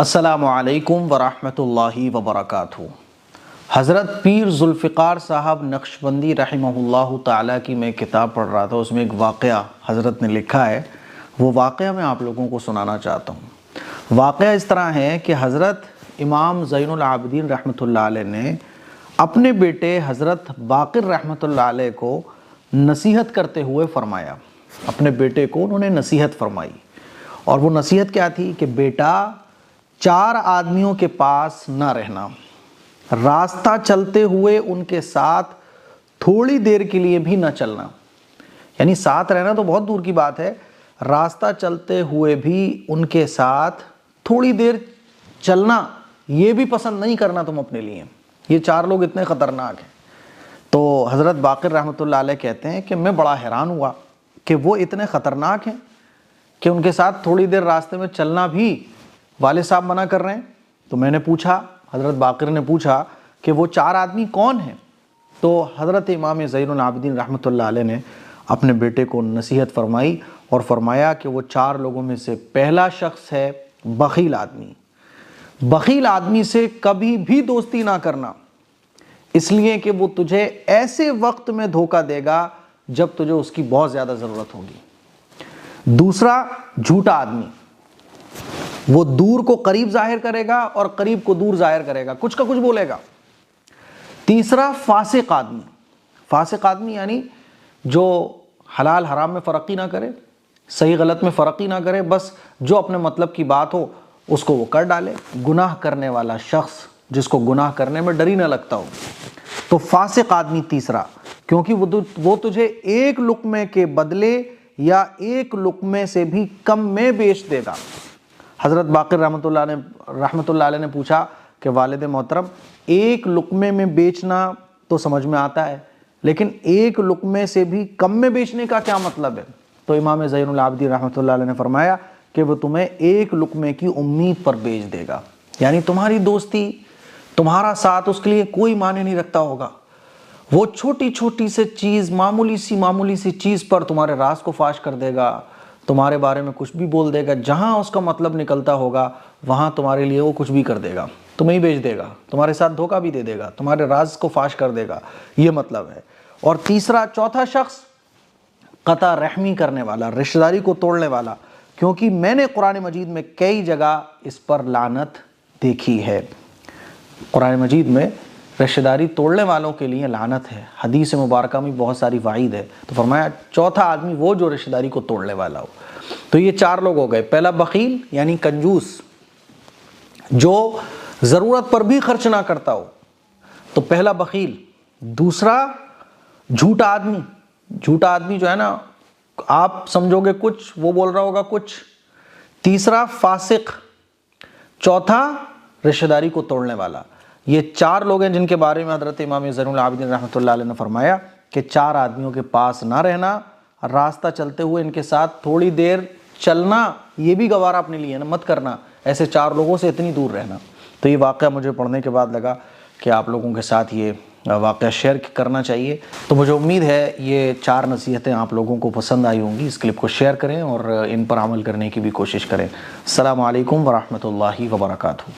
السلام علیکم ورحمۃ اللہ وبرکاتہ۔ حضرت پیر ذوالفقار صاحب نقشبندی رحمہ اللہ تعالیٰ کی میں کتاب پڑھ رہا تھا، اس میں ایک واقعہ حضرت نے لکھا ہے، وہ واقعہ میں آپ لوگوں کو سنانا چاہتا ہوں۔ واقعہ اس طرح ہے کہ حضرت امام زین العابدین رحمۃ اللہ علیہ نے اپنے بیٹے حضرت باقر رحمۃ اللہ علیہ کو نصیحت کرتے ہوئے فرمایا، اپنے بیٹے کو انہوں نے نصیحت فرمائی، اور وہ نصیحت کیا تھی کہ بیٹا 4 آدمیوں کے پاس نہ رہنا، راستہ چلتے ہوئے ان کے ساتھ تھوڑی دیر کے لیے بھی نہ چلنا۔ یعنی ساتھ رہنا تو بہت دور کی بات ہے، راستہ چلتے ہوئے بھی ان کے ساتھ تھوڑی دیر چلنا یہ بھی پسند نہیں کرنا تم اپنے لیے۔ یہ 4 لوگ اتنے خطرناک ہیں۔ تو حضرت باقر رحمۃ اللہ علیہ کہتے ہیں کہ میں بڑا حیران ہوا کہ وہ اتنے خطرناک ہیں کہ ان کے ساتھ تھوڑی دیر راستے میں چلنا بھی والد صاحب منع کر رہے ہیں۔ تو میں نے پوچھا، حضرت باقر نے پوچھا کہ وہ 4 آدمی کون ہیں؟ تو حضرت امام زین العابدین رحمۃ اللہ علیہ نے اپنے بیٹے کو نصیحت فرمائی اور فرمایا کہ وہ 4 لوگوں میں سے پہلا شخص ہے بخیل آدمی۔ بخیل آدمی سے کبھی بھی دوستی نہ کرنا، اس لیے کہ وہ تجھے ایسے وقت میں دھوکہ دے گا جب تجھے اس کی بہت زیادہ ضرورت ہوگی۔ دوسرا جھوٹا آدمی، وہ دور کو قریب ظاہر کرے گا اور قریب کو دور ظاہر کرے گا، کچھ کا کچھ بولے گا۔ تیسرا فاسق آدمی، فاسق آدمی یعنی جو حلال حرام میں فرق ہی نہ کرے، صحیح غلط میں فرق ہی نہ کرے، بس جو اپنے مطلب کی بات ہو اس کو وہ کر ڈالے، گناہ کرنے والا شخص جس کو گناہ کرنے میں ڈر ہی نہ لگتا ہو۔ تو فاسق آدمی تیسرا، کیونکہ وہ تجھے 1 لقمے کے بدلے یا 1 لقمے سے بھی کم میں بیچ دے گا۔ حضرت باقر رحمۃ اللہ علیہ نے پوچھا کہ والد محترم 1 لقمے میں بیچنا تو سمجھ میں آتا ہے، لیکن 1 لقمے سے بھی کم میں بیچنے کا کیا مطلب ہے؟ تو امام زین العابدین رحمۃ اللہ علیہ نے فرمایا کہ وہ تمہیں 1 لقمے کی امید پر بیچ دے گا، یعنی تمہاری دوستی، تمہارا ساتھ اس کے لیے کوئی معنی نہیں رکھتا ہوگا۔ وہ چھوٹی چھوٹی سے چیز، معمولی سی چیز پر تمہارے راز کو فاش کر دے گا، تمہارے بارے میں کچھ بھی بول دے گا، جہاں اس کا مطلب نکلتا ہوگا وہاں تمہارے لیے وہ کچھ بھی کر دے گا، تمہیں ہی بیچ دے گا، تمہارے ساتھ دھوکہ بھی دے دے گا، تمہارے راز کو فاش کر دے گا، یہ مطلب ہے۔ اور چوتھا شخص قطع رحمی کرنے والا، رشتہ داری کو توڑنے والا، کیونکہ میں نے قرآن مجید میں کئی جگہ اس پر لعنت دیکھی ہے۔ قرآن مجید میں رشتہ داری توڑنے والوں کے لیے لعنت ہے، حدیث مبارکہ میں بہت ساری وعید ہے۔ تو فرمایا چوتھا آدمی وہ جو رشتہ داری کو توڑنے والا ہو۔ تو یہ 4 لوگ ہو گئے۔ پہلا بخیل یعنی کنجوس، جو ضرورت پر بھی خرچ نہ کرتا ہو، تو پہلا بخیل۔ دوسرا جھوٹا آدمی، جھوٹا آدمی جو ہے نا، آپ سمجھو گے کچھ، وہ بول رہا ہوگا کچھ۔ تیسرا فاسق، چوتھا رشتہ داری کو توڑنے والا۔ یہ 4 لوگ ہیں جن کے بارے میں حضرت امام زین العابدین رحمۃ اللہ علیہ نے فرمایا کہ 4 آدمیوں کے پاس نہ رہنا، راستہ چلتے ہوئے ان کے ساتھ تھوڑی دیر چلنا یہ بھی گوارا اپنے لیے مت کرنا، ایسے 4 لوگوں سے اتنی دور رہنا۔ تو یہ واقعہ مجھے پڑھنے کے بعد لگا کہ آپ لوگوں کے ساتھ یہ واقعہ شیئر کرنا چاہیے۔ تو مجھے امید ہے یہ 4 نصیحتیں آپ لوگوں کو پسند آئی ہوں گی۔ اس کلپ کو شیئر کریں اور ان پر عمل کرنے کی بھی کوشش کریں۔ السلام علیکم ورحمۃ اللہ وبرکاتہ۔